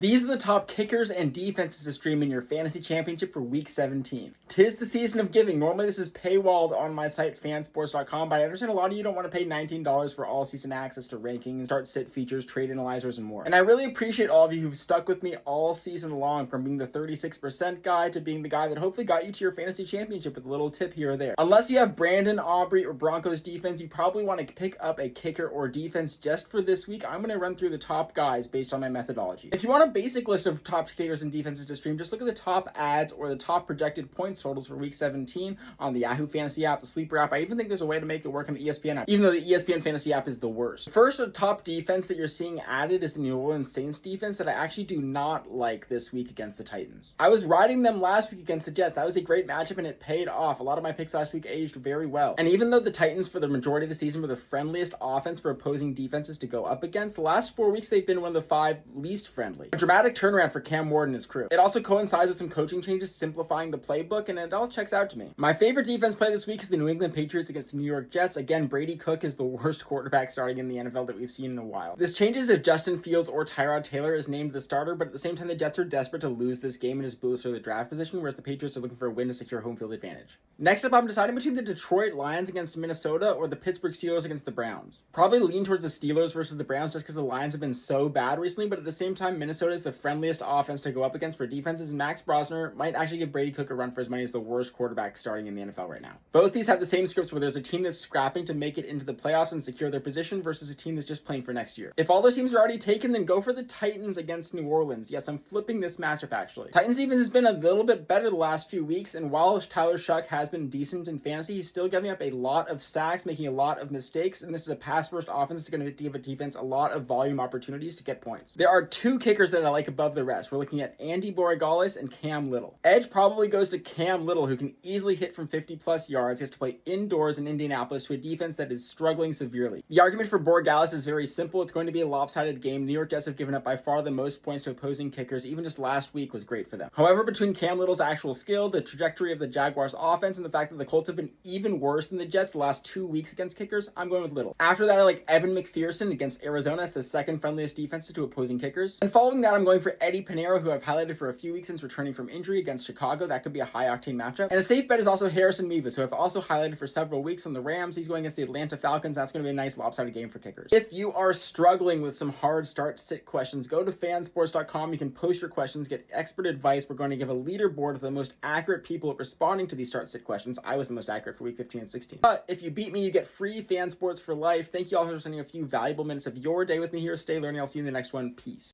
These are the top kickers and defenses to stream in your fantasy championship for week 17. Tis the season of giving. Normally this is paywalled on my site fansports.com, but I understand a lot of you don't want to pay $19 for all season access to rankings, start sit features, trade analyzers, and more. And I really appreciate all of you who've stuck with me all season long, from being the 36% guy to being the guy that hopefully got you to your fantasy championship with a little tip here or there. Unless you have Brandon, Aubrey, or Broncos defense, you probably want to pick up a kicker or defense just for this week. I'm going to run through the top guys based on my methodology. If you want to basic list of top kickers and defenses to stream, just look at the top ads or the top projected points totals for week 17 on the Yahoo Fantasy app, the Sleeper app. I even think there's a way to make it work on the ESPN app, even though the ESPN Fantasy app is the worst. First, the top defense that you're seeing added is the New Orleans Saints defense that I actually do not like this week against the Titans. I was riding them last week against the Jets. That was a great matchup and it paid off. A lot of my picks last week aged very well. And even though the Titans for the majority of the season were the friendliest offense for opposing defenses to go up against, the last 4 weeks they've been one of the 5 least friendly. A dramatic turnaround for Cam Ward and his crew. It also coincides with some coaching changes, simplifying the playbook, and it all checks out to me. My favorite defense play this week is the New England Patriots against the New York Jets. Again, Brady Cook is the worst quarterback starting in the NFL that we've seen in a while. This changes if Justin Fields or Tyrod Taylor is named the starter, but at the same time, the Jets are desperate to lose this game and just bolster the draft position, whereas the Patriots are looking for a win to secure home field advantage. Next up, I'm deciding between the Detroit Lions against Minnesota or the Pittsburgh Steelers against the Browns. Probably lean towards the Steelers versus the Browns just because the Lions have been so bad recently, but at the same time, Minnesota is the friendliest offense to go up against for defenses, and Max Brosner might actually give Brady Cook a run for his money as the worst quarterback starting in the NFL right now. Both these have the same scripts where there's a team that's scrapping to make it into the playoffs and secure their position versus a team that's just playing for next year. If all those teams are already taken, then go for the Titans against New Orleans. Yes, I'm flipping this matchup actually. Titans defense has been a little bit better the last few weeks, and while Tyler Shuck has been decent in fantasy, he's still giving up a lot of sacks, making a lot of mistakes, and this is a pass-first offense that's going to give a defense a lot of volume opportunities to get points. There are 2 kickers that I like above the rest. We're looking at Andy Borregales and Cam Little. Edge probably goes to Cam Little, who can easily hit from 50-plus yards. He has to play indoors in Indianapolis to a defense that is struggling severely. The argument for Borregales is very simple. It's going to be a lopsided game. New York Jets have given up by far the most points to opposing kickers. Even just last week was great for them. However, between Cam Little's actual skill, the trajectory of the Jaguars offense, and the fact that the Colts have been even worse than the Jets the last 2 weeks against kickers, I'm going with Little. After that, I like Evan McPherson against Arizona as the second friendliest defense to opposing kickers. And following that, I'm going for Eddie Pinheiro, who I've highlighted for a few weeks since returning from injury against Chicago. That could be a high-octane matchup. And a safe bet is also Harrison Mevis, who I've also highlighted for several weeks on the Rams. He's going against the Atlanta Falcons. That's going to be a nice lopsided game for kickers. If you are struggling with some hard start-sit questions, go to fansports.com. You can post your questions, get expert advice. We're going to give a leaderboard of the most accurate people at responding to these start-sit questions. I was the most accurate for week 15 and 16. But if you beat me, you get free Fansports for life. Thank you all for spending a few valuable minutes of your day with me here. Stay learning. I'll see you in the next one. Peace.